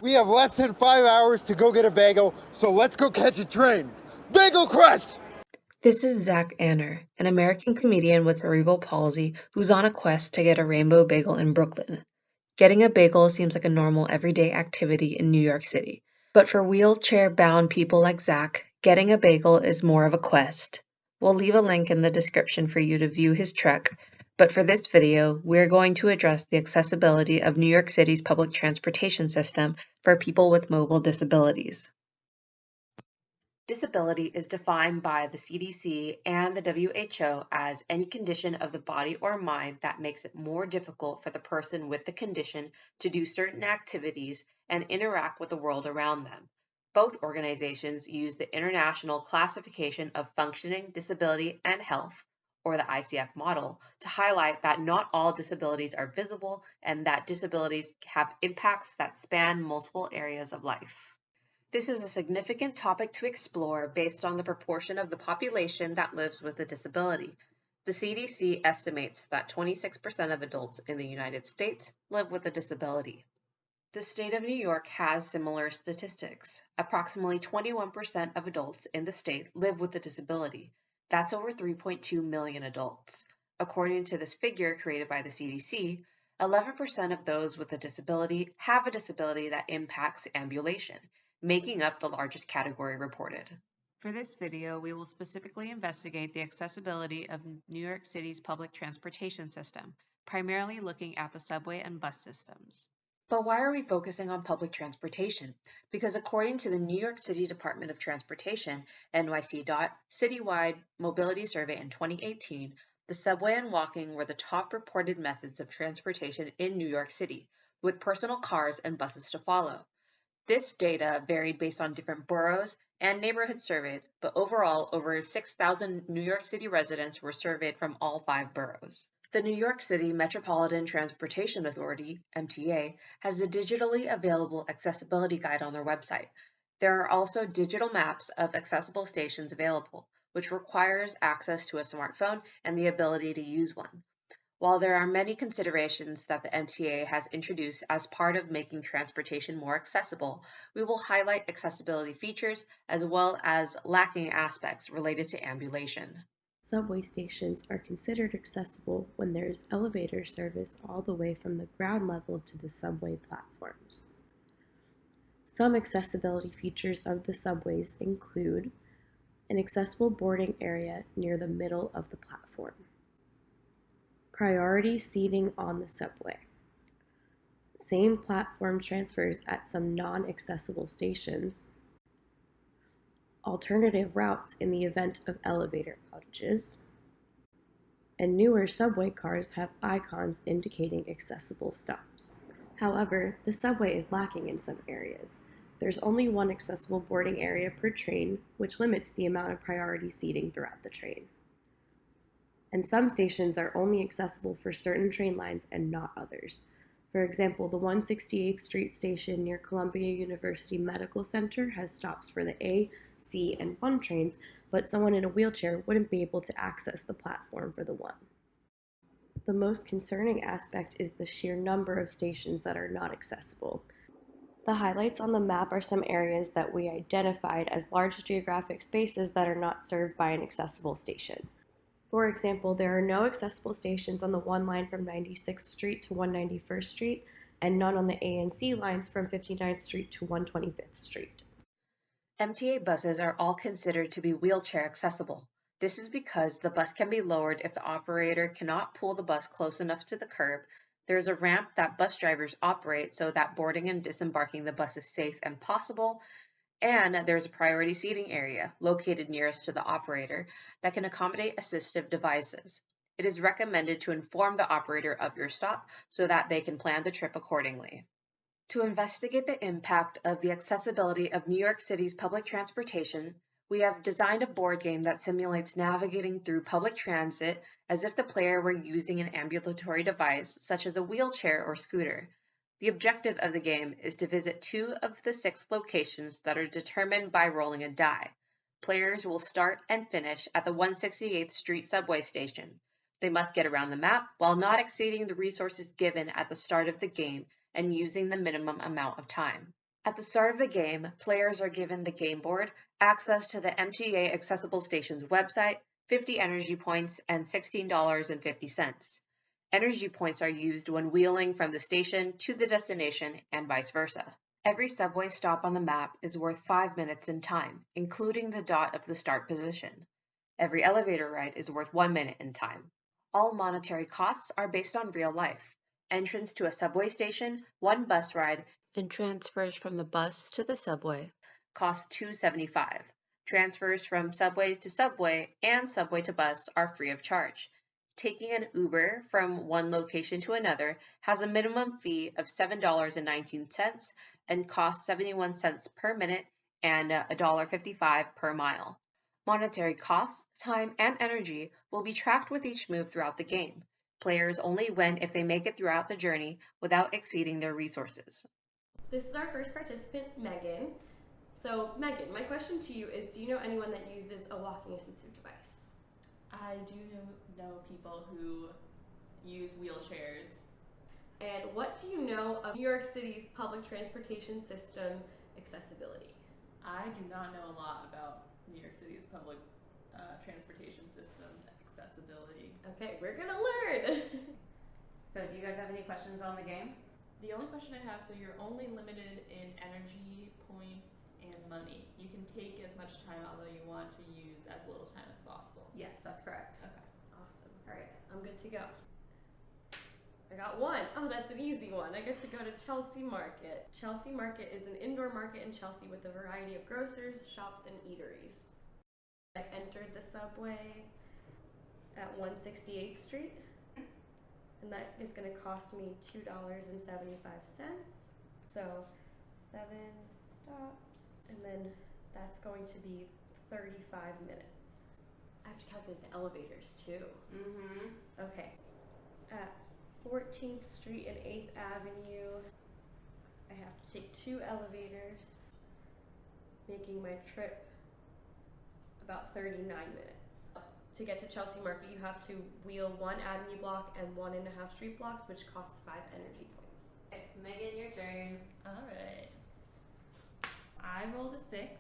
We have less than 5 hours to go get a bagel, so let's go catch a train. Bagel Quest! This is Zach Anner, an American comedian with cerebral palsy who's on a quest to get a rainbow bagel in Brooklyn. Getting a bagel seems like a normal everyday activity in New York City, but for wheelchair-bound people like Zach, getting a bagel is more of a quest. We'll leave a link in the description for you to view his trek, but for this video, we're going to address the accessibility of New York City's public transportation system for people with mobile disabilities. Disability is defined by the CDC and the WHO as any condition of the body or mind that makes it more difficult for the person with the condition to do certain activities and interact with the world around them. Both organizations use the International Classification of Functioning, Disability, and Health, or the ICF model, to highlight that not all disabilities are visible and that disabilities have impacts that span multiple areas of life. This is a significant topic to explore based on the proportion of the population that lives with a disability. The CDC estimates that 26% of adults in the United States live with a disability. The state of New York has similar statistics. Approximately 21% of adults in the state live with a disability. That's over 3.2 million adults. According to this figure created by the CDC, 11% of those with a disability have a disability that impacts ambulation, making up the largest category reported. For this video, we will specifically investigate the accessibility of New York City's public transportation system, primarily looking at the subway and bus systems. But why are we focusing on public transportation? Because according to the New York City Department of Transportation, NYC DOT, citywide mobility survey in 2018, the subway and walking were the top reported methods of transportation in New York City, with personal cars and buses to follow. This data varied based on different boroughs and neighborhoods surveyed, but overall, over 6,000 New York City residents were surveyed from all 5 boroughs. The New York City Metropolitan Transportation Authority, MTA, has a digitally available accessibility guide on their website. There are also digital maps of accessible stations available, which requires access to a smartphone and the ability to use one. While there are many considerations that the MTA has introduced as part of making transportation more accessible, we will highlight accessibility features as well as lacking aspects related to ambulation. Subway stations are considered accessible when there is elevator service all the way from the ground level to the subway platforms. Some accessibility features of the subways include an accessible boarding area near the middle of the platform, priority seating on the subway, same platform transfers at some non-accessible stations, alternative routes in the event of elevator outages, and newer subway cars have icons indicating accessible stops. However, the subway is lacking in some areas. There's only one accessible boarding area per train, which limits the amount of priority seating throughout the train. And some stations are only accessible for certain train lines and not others. For example, the 168th Street station near Columbia University Medical Center has stops for the A, C, and 1 trains, but someone in a wheelchair wouldn't be able to access the platform for the 1. The most concerning aspect is the sheer number of stations that are not accessible. The highlights on the map are some areas that we identified as large geographic spaces that are not served by an accessible station. For example, there are no accessible stations on the 1 line from 96th Street to 191st Street, and none on the A and C lines from 59th Street to 125th Street. MTA buses are all considered to be wheelchair accessible. This is because the bus can be lowered if the operator cannot pull the bus close enough to the curb. There's a ramp that bus drivers operate so that boarding and disembarking the bus is safe and possible, and there's a priority seating area located nearest to the operator that can accommodate assistive devices. It is recommended to inform the operator of your stop so that they can plan the trip accordingly. To investigate the impact of the accessibility of New York City's public transportation, we have designed a board game that simulates navigating through public transit as if the player were using an ambulatory device, such as a wheelchair or scooter. The objective of the game is to visit 2 of the 6 locations that are determined by rolling a die. Players will start and finish at the 168th Street subway station. They must get around the map while not exceeding the resources given at the start of the game and using the minimum amount of time. At the start of the game, players are given the game board, access to the MTA Accessible Stations website, 50 energy points, and $16.50. Energy points are used when wheeling from the station to the destination and vice versa. Every subway stop on the map is worth 5 minutes in time, including the dot of the start position. Every elevator ride is worth 1 minute in time. All monetary costs are based on real life. Entrance to a subway station, 1 bus ride, and transfers from the bus to the subway cost $2.75. Transfers from subway to subway and subway to bus are free of charge. Taking an Uber from one location to another has a minimum fee of $7.19 and costs 71 cents per minute and $1.55 per mile. Monetary costs, time, and energy will be tracked with each move throughout the game. Players only win if they make it throughout the journey without exceeding their resources. This is our first participant, Megan. So, Megan, my question to you is, do you know anyone that uses a walking assistive device? I do know people who use wheelchairs. And what do you know of New York City's public transportation system accessibility? I do not know a lot about New York City's public transportation system's accessibility. Okay, we're gonna learn. So do you guys have any questions on the game? The only question I have, so you're only limited in energy, points, and money. You can take as much time, although you want to use as little time as possible. Yes, that's correct. Okay. Awesome. All right. I'm good to go. I got one. Oh, that's an easy one. I get to go to Chelsea Market. Chelsea Market is an indoor market in Chelsea with a variety of grocers, shops, and eateries. I entered the subway at 168th Street, and that is going to cost me $2.75. So 7 stops, and then that's going to be 35 minutes. I have to calculate the elevators too. Mm-hmm. Okay. At 14th Street and 8th Avenue, I have to take 2 elevators, making my trip about 39 minutes. To get to Chelsea Market, you have to wheel 1 Avenue block and 1.5 street blocks, which costs 5 energy points. Okay, Megan, your turn. All right. I rolled a 6,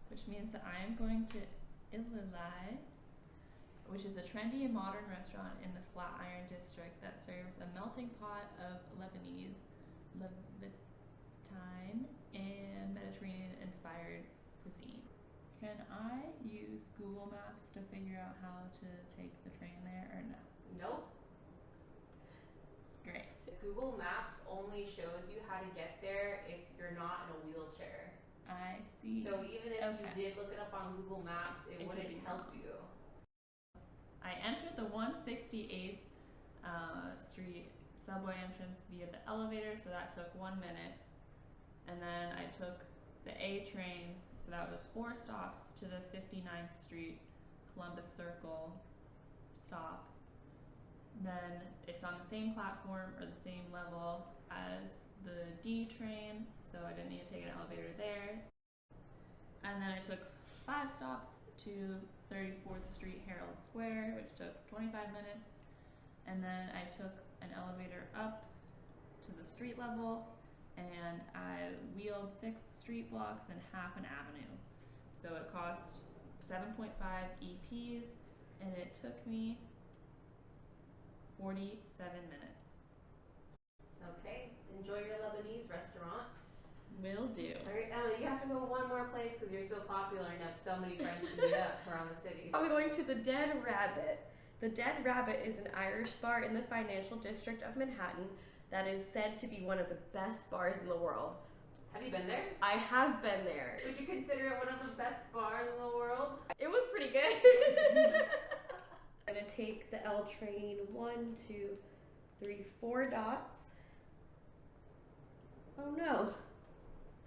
which means that I am going to Ilulai, which is a trendy and modern restaurant in the Flatiron district that serves a melting pot of Lebanese, Levantine, and Mediterranean-inspired cuisine. Can I use Google Maps to figure out how to take the train there, or no? Nope. Great. Google Maps only shows you how to get there if you're not in a wheelchair. I see. So even if Okay. you did look it up on Google Maps, it It could wouldn't be help wrong. you. I entered the 168th Street subway entrance via the elevator, so that took 1 minute. And then I took the A train, so that was 4 stops to the 59th Street Columbus Circle stop. Then it's on the same platform or the same level as the D train, so I didn't need to take an elevator there. And then I took 5 stops to 34th Street Herald Square, which took 25 minutes. And then I took an elevator up to the street level, and I wheeled 6 street blocks and half an avenue. So it cost 7.5 EPs, and it took me 47 minutes. Okay, enjoy your Lebanese restaurant. Will do. All right, Emma, you have to go one more place because you're so popular and have so many friends to meet up around the city. I'm going to the Dead Rabbit. The Dead Rabbit is an Irish bar in the financial district of Manhattan that is said to be one of the best bars in the world. Have you been there? I have been there. Would you consider it one of the best bars in the world? It was pretty good. I'm gonna take the L train 1, 2, 3, 4 dots. Oh no.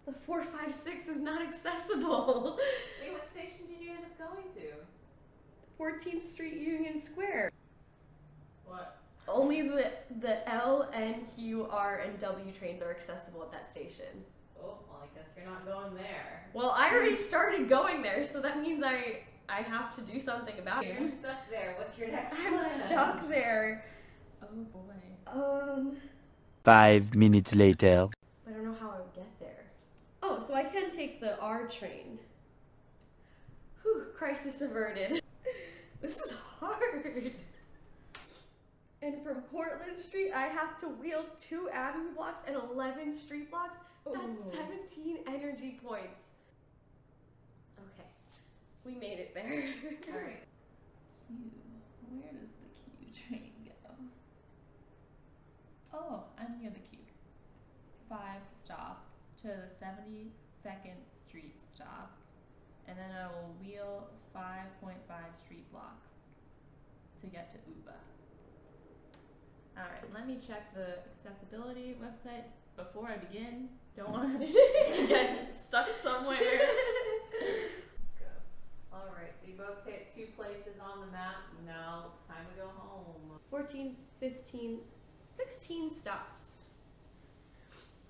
The 456 is not accessible. Wait, what station did you end up going to? 14th Street Union Square. What? Only the L, N, Q, R, and W trains are accessible at that station. Oh, well, I guess you're not going there. Well, I already started going there, so that means I have to do something about it. You're stuck there. What's your next I'm plan? stuck there. Oh boy. 5 minutes later. I don't know how I would get there. so I can take the R train. Whew, crisis averted. This is hard. And from Cortlandt Street, I have to wheel 2 avenue blocks and 11 street blocks. That's 17 energy points. Okay, we made it there. All right. Where does the Q train go? Oh, I'm near the Q. 5 stops to the 72nd Street stop, and then I will wheel 5.5 street blocks to get to Uba. Alright, let me check the accessibility website before I begin. Don't want to get stuck somewhere. Go. All right, so you both hit 2 places on the map. Now it's time to go home. 14, 15, 16 stops.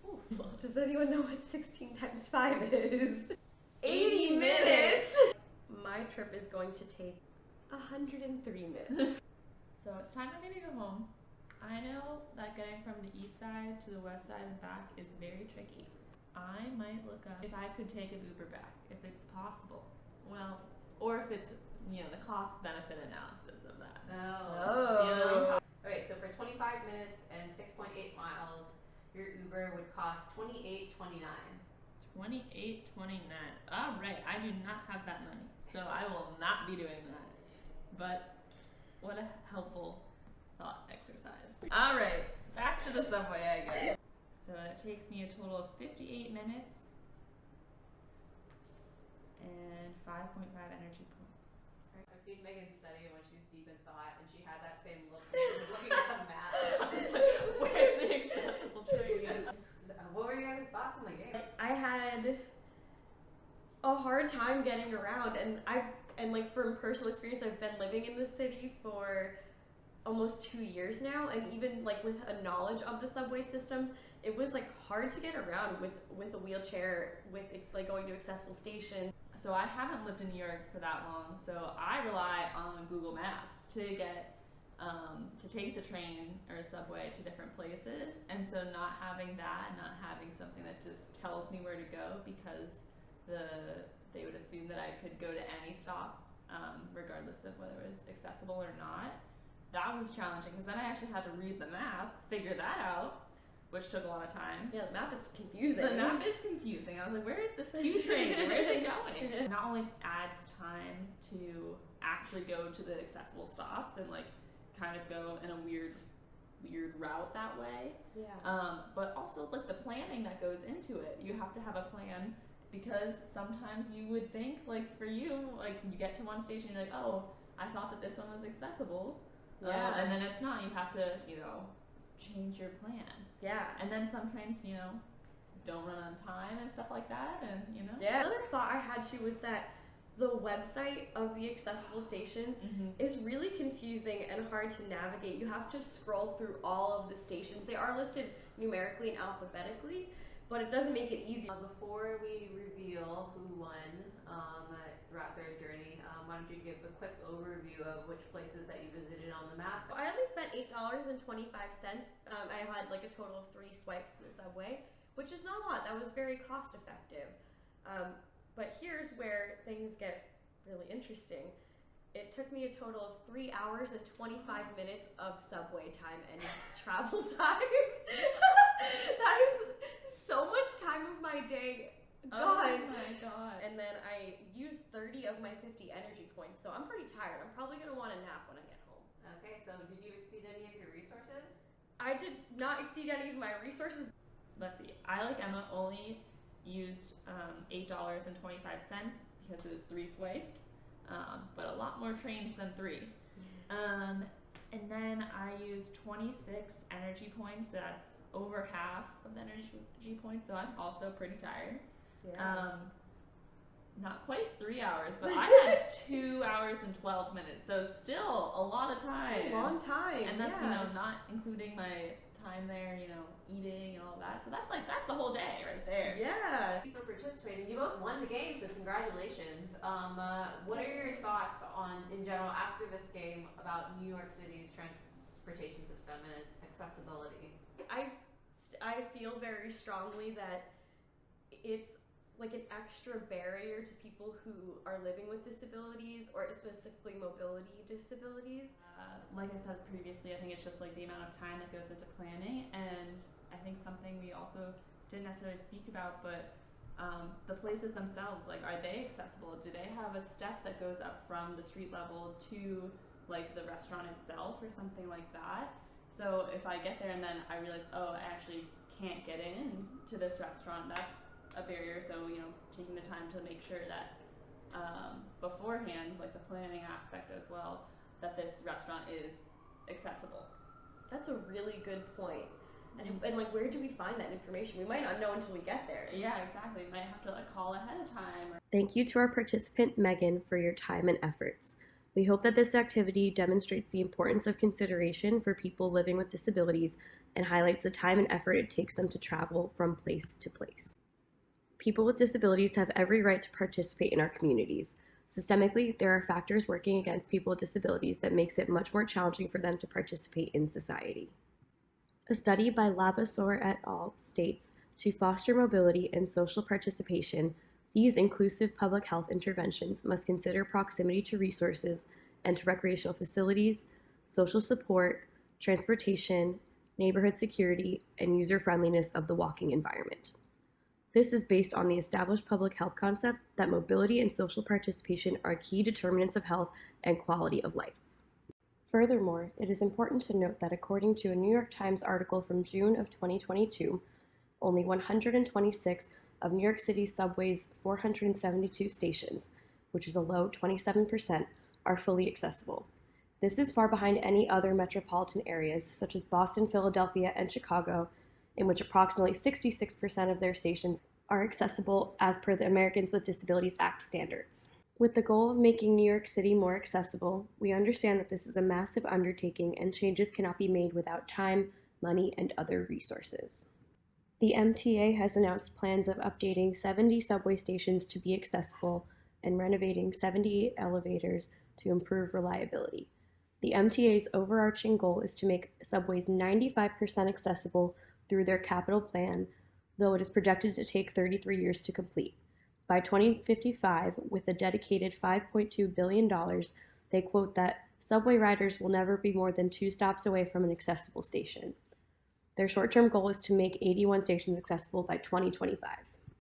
Ooh, does anyone know what 16 times 5 is? 80 minutes! My trip is going to take 103 minutes. So it's time for me to go home. I know that getting from the east side to the west side and back is very tricky. I might look up if I could take an Uber back, if it's possible. Well, or if it's, you know, the cost benefit analysis of that. You know? All right, so for 25 minutes and 6.8 miles, your Uber would cost $28.29. $28.29. All right, I do not have that money, so I will not be doing that. But what a helpful thought exercise. All right, back to the subway I guess. So it takes me a total of 58 minutes and 5.5 energy points. I've seen Megan study when she's deep in thought, and she had that same look when she was looking at the map. Where's the accessible train? What were your guys' thoughts on the game? I had a hard time getting around, and like from personal experience, I've been living in the city for almost 2 years now, and even like with a knowledge of the subway system, it was like hard to get around with a wheelchair, with like going to accessible stations. So I haven't lived in New York for that long, so I rely on Google Maps to get to take the train or subway to different places, and so not having that, not having something that just tells me where to go, because they would assume that I could go to any stop regardless of whether it was accessible or not. That was challenging, because then I actually had to read the map, figure that out, which took a lot of time. Yeah, the map is confusing. The map is confusing. I was like, where is this Q train? Where is it going? It not only adds time to actually go to the accessible stops and like kind of go in a weird route that way, but also like the planning that goes into it. You have to have a plan, because sometimes you would think, like for you, like you get to one station, you're like, oh, I thought that this one was accessible. Yeah. And then it's not. You have to, you know, change your plan. Yeah. And then some trains, you know, don't run on time and stuff like that, and you know. Yeah. Another thought I had too was that the website of the accessible stations is really confusing and hard to navigate. You have to scroll through all of the stations. They are listed numerically and alphabetically, but it doesn't make it easy. Before we reveal who won throughout their journey, why don't you give a quick overview of which places that you visited on the map? I only spent $8.25. I had like a total of 3 swipes in the subway, which is not a lot. That was very cost effective. But here's where things get really interesting. It took me a total of 3 hours and 25 minutes of subway time and travel time. That is so much time of my day gone. Oh my god. And then I used 30 of my 50 energy points, so I'm pretty tired. I'm probably gonna want a nap when I get home. Okay, so did you exceed any of your resources? I did not exceed any of my resources. Let's see. I, like Emma, only used $8.25 because it was 3 swipes, but a lot more trains than 3. And then I used 26 energy points, so that's over half of the energy points, so I'm also pretty tired. Yeah. Not quite 3 hours, but I had 2 hours and 12 minutes, so still a lot of time. It's a long time. And that's, yeah. you know, not including my time there, you know, eating and all that. So that's the whole day right there. Yeah. Thank you for participating. You both won the game, so congratulations. What are your thoughts on, in general, after this game, about New York City's transportation system and its accessibility? I feel very strongly that it's like an extra barrier to people who are living with disabilities, or specifically mobility disabilities? Like I said previously, I think it's just like the amount of time that goes into planning, and I think something we also didn't necessarily speak about, but the places themselves, like, are they accessible? Do they have a step that goes up from the street level to like the restaurant itself or something like that? So if I get there and then I realize, oh, I actually can't get in to this restaurant, that's a barrier. So, you know, taking the time to make sure that beforehand, like the planning aspect as well, that this restaurant is accessible. That's a really good point. And like, where do we find that information? We might not know until we get there. Yeah, exactly. You might have to like call ahead of time. Thank you to our participant, Megan, for your time and efforts. We hope that this activity demonstrates the importance of consideration for people living with disabilities and highlights the time and effort it takes them to travel from place to place. People with disabilities have every right to participate in our communities. Systemically, there are factors working against people with disabilities that makes it much more challenging for them to participate in society. A study by Lavaseur et al. States, to foster mobility and social participation, these inclusive public health interventions must consider proximity to resources and to recreational facilities, social support, transportation, neighborhood security, and user-friendliness of the walking environment. This is based on the established public health concept that mobility and social participation are key determinants of health and quality of life. Furthermore, it is important to note that according to a New York Times article from June of 2022, only 126 of New York City's subway's 472 stations, which is a low 27%, are fully accessible. This is far behind any other metropolitan areas, such as Boston, Philadelphia, and Chicago, in which approximately 66% of their stations are accessible as per the Americans with Disabilities Act standards. With the goal of making New York City more accessible, we understand that this is a massive undertaking and changes cannot be made without time, money, and other resources. The MTA has announced plans of updating 70 subway stations to be accessible and renovating 78 elevators to improve reliability. The MTA's overarching goal is to make subways 95% accessible through their capital plan, though it is projected to take 33 years to complete. By 2055, with a dedicated $5.2 billion, they quote that subway riders will never be more than 2 stops away from an accessible station. Their short-term goal is to make 81 stations accessible by 2025.